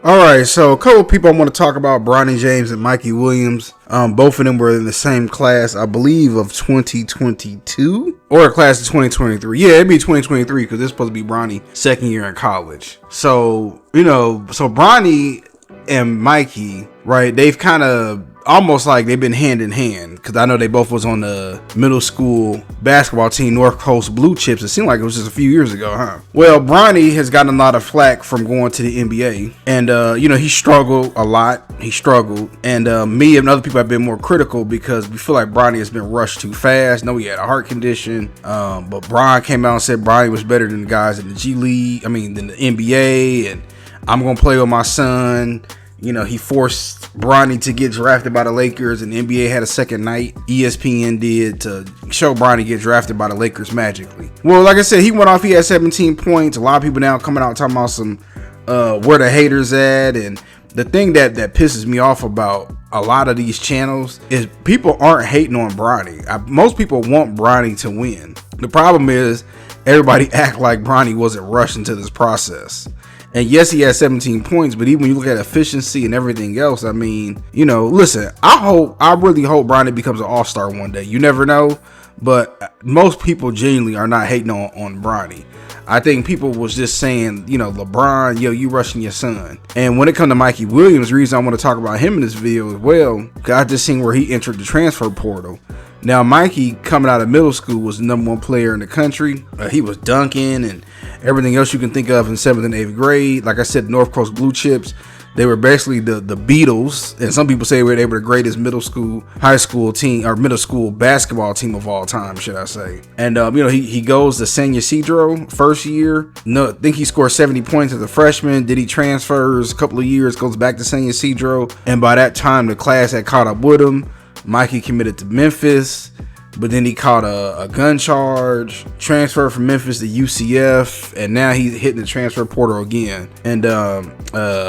All right, so a couple of people I want to talk about: Bronny James and Mikey Williams. Both of them were in the same class, I believe, of 2022 or a class of 2023. Yeah, it'd be 2023 because this is supposed to be Bronny's second year in college. So so Bronny and Mikey, right? They've kind of almost like they've been hand in hand, because I know they both was on the middle school basketball team, North Coast Blue Chips. It seemed like it was just a few years ago, huh? Well, Bronny has gotten a lot of flack from going to the NBA, and he struggled a lot. He struggled, and me and other people have been more critical because we feel like Bronny has been rushed too fast. No, he had a heart condition, but Bron came out and said Bronny was better than the guys in the G League. Than the NBA, and I'm gonna play with my son. He forced Bronny to get drafted by the Lakers, and the NBA had a second night. ESPN did, to show Bronny get drafted by the Lakers magically. Well, like I said, he went off. He had 17 points. A lot of people now coming out talking about some where the haters at. And the thing that pisses me off about a lot of these channels is people aren't hating on Bronny. Most people want Bronny to win. The problem is everybody act like Bronny wasn't rushed into this process. And yes, he has 17 points, but even when you look at efficiency and everything else, listen, I really hope Bronny becomes an all-star one day. You never know, but most people genuinely are not hating on Bronny. I think people was just saying, LeBron, you rushing your son. And when it comes to Mikey Williams, the reason I want to talk about him in this video as well, because I just seen where he entered the transfer portal. Now, Mikey, coming out of middle school, was the number one player in the country. He was dunking and everything else you can think of in 7th and 8th grade. Like I said, North Coast Blue Chips, they were basically the Beatles. And some people say they were the greatest middle school, high school team, or middle school basketball team of all time, should I say. And, he goes to San Ysidro first year. No, I think he scored 70 points as a freshman. Then he transfers a couple of years, goes back to San Ysidro. And by that time, the class had caught up with him. Mikey committed to Memphis, but then he caught a gun charge, transferred from Memphis to UCF, and now he's hitting the transfer portal again. And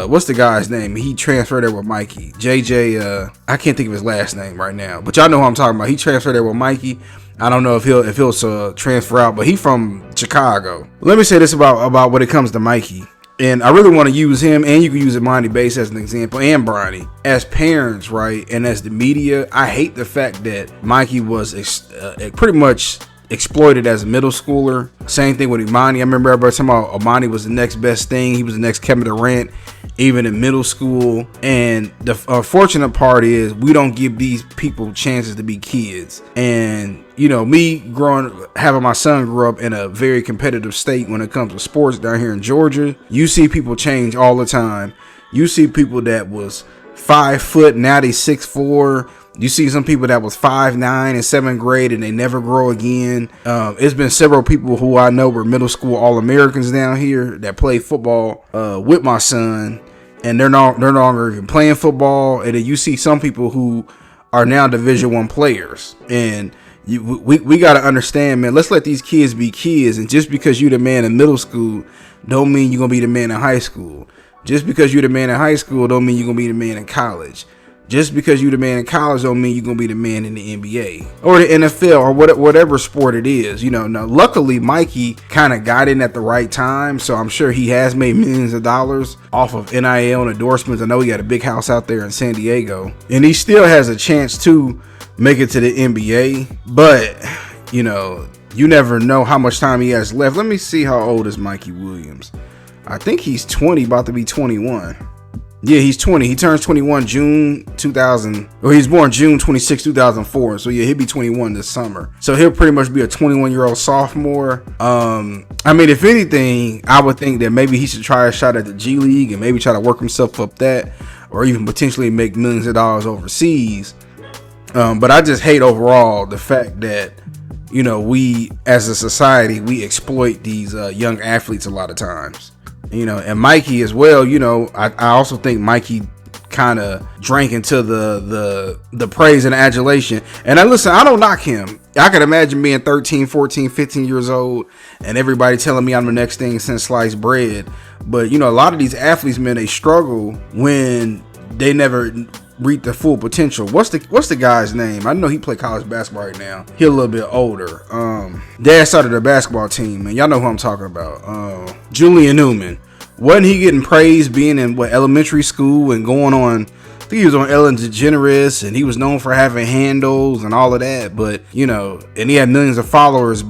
what's the guy's name? He transferred there with Mikey. JJ, I can't think of his last name right now, but y'all know who I'm talking about. He transferred there with Mikey. I don't know if he'll transfer out, but he from Chicago. Let me say this about when it comes to Mikey. And I really want to use him, and you can use Imani Bates as an example, and Bronny. As parents, right, and as the media, I hate the fact that Mikey was pretty much exploited as a middle schooler. Same thing with Imani. I remember everybody talking about Imani was the next best thing. He was the next Kevin Durant, even in middle school. And the unfortunate part is we don't give these people chances to be kids. And me having my son grow up in a very competitive state when it comes to sports down here in Georgia, you see people change all the time. You see people that was 5 foot, now they 6'4". You see some people that was 5'9" in 7th grade and they never grow again. It's been several people who I know were middle school All-Americans down here that play football with my son, and they're no longer even playing football. And then you see some people who are now Division I players. And we got to understand, man, let's let these kids be kids. And just because you the man in middle school don't mean you're going to be the man in high school. Just because you're the man in high school don't mean you're going to be the man in college. Just because you're the man in college don't mean you're going to be the man in the NBA or the NFL or whatever sport it is. Now, luckily, Mikey kind of got in at the right time. So I'm sure he has made millions of dollars off of NIL and endorsements. I know he got a big house out there in San Diego, and he still has a chance to make it to the NBA. But, you never know how much time he has left. Let me see, how old is Mikey Williams? I think he's 20, about to be 21. Yeah, he's 20. He turns 21 June 2000. Or he's born June 26, 2004. So yeah, he'll be 21 this summer. So he'll pretty much be a 21-year-old sophomore. If anything, I would think that maybe he should try a shot at the G League and maybe try to work himself up that, or even potentially make millions of dollars overseas. But I just hate overall the fact that, we as a society, we exploit these young athletes a lot of times. And Mikey as well, I also think Mikey kind of drank into the praise and adulation. And I don't knock him. I can imagine being 13, 14, 15 years old and everybody telling me I'm the next thing since sliced bread. But, a lot of these athletes, man, they struggle when they never reach the full potential. What's the guy's name? I know he play college basketball right now. He a little bit older. Dad started a basketball team, and y'all know who I'm talking about. Julian Newman. wasn't he getting praised being in elementary school and going on? I think he was on Ellen DeGeneres, and he was known for having handles and all of that. But and he had millions of followers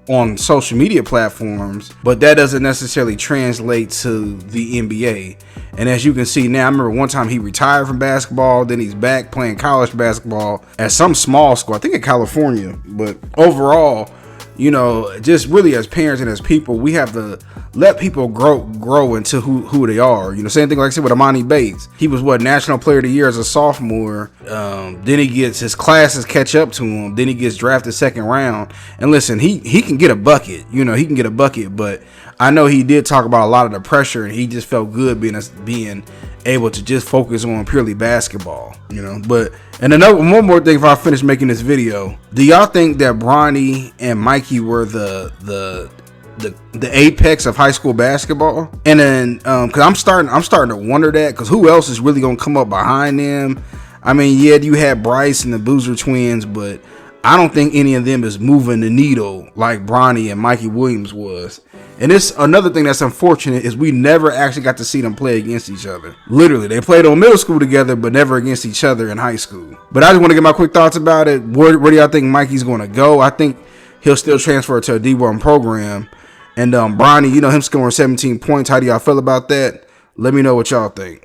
on social media platforms, but that doesn't necessarily translate to the NBA. And as you can see now, I remember one time he retired from basketball, then he's back playing college basketball at some small school, I think in California. But overall, just really as parents and as people, we have to let people grow into who they are. Same thing like I said with Amani Bates. He was National Player of the Year as a sophomore. Then he gets his classes catch up to him. Then he gets drafted second round. And listen, he can get a bucket. He can get a bucket. But I know he did talk about a lot of the pressure, and he just felt good being able to just focus on purely basketball. But and one more thing before I finish making this video, do y'all think that Bronny and Mikey were the apex of high school basketball? And then because I'm starting to wonder that, because who else is really gonna come up behind them? I mean, yeah, you had Bryce and the Boozer twins, but I don't think any of them is moving the needle like Bronny and Mikey Williams was. And it's another thing that's unfortunate is we never actually got to see them play against each other. Literally, they played on middle school together, but never against each other in high school. But I just want to get my quick thoughts about it. Where do y'all think Mikey's going to go? I think he'll still transfer to a D1 program. And Bronny, him scoring 17 points. How do y'all feel about that? Let me know what y'all think.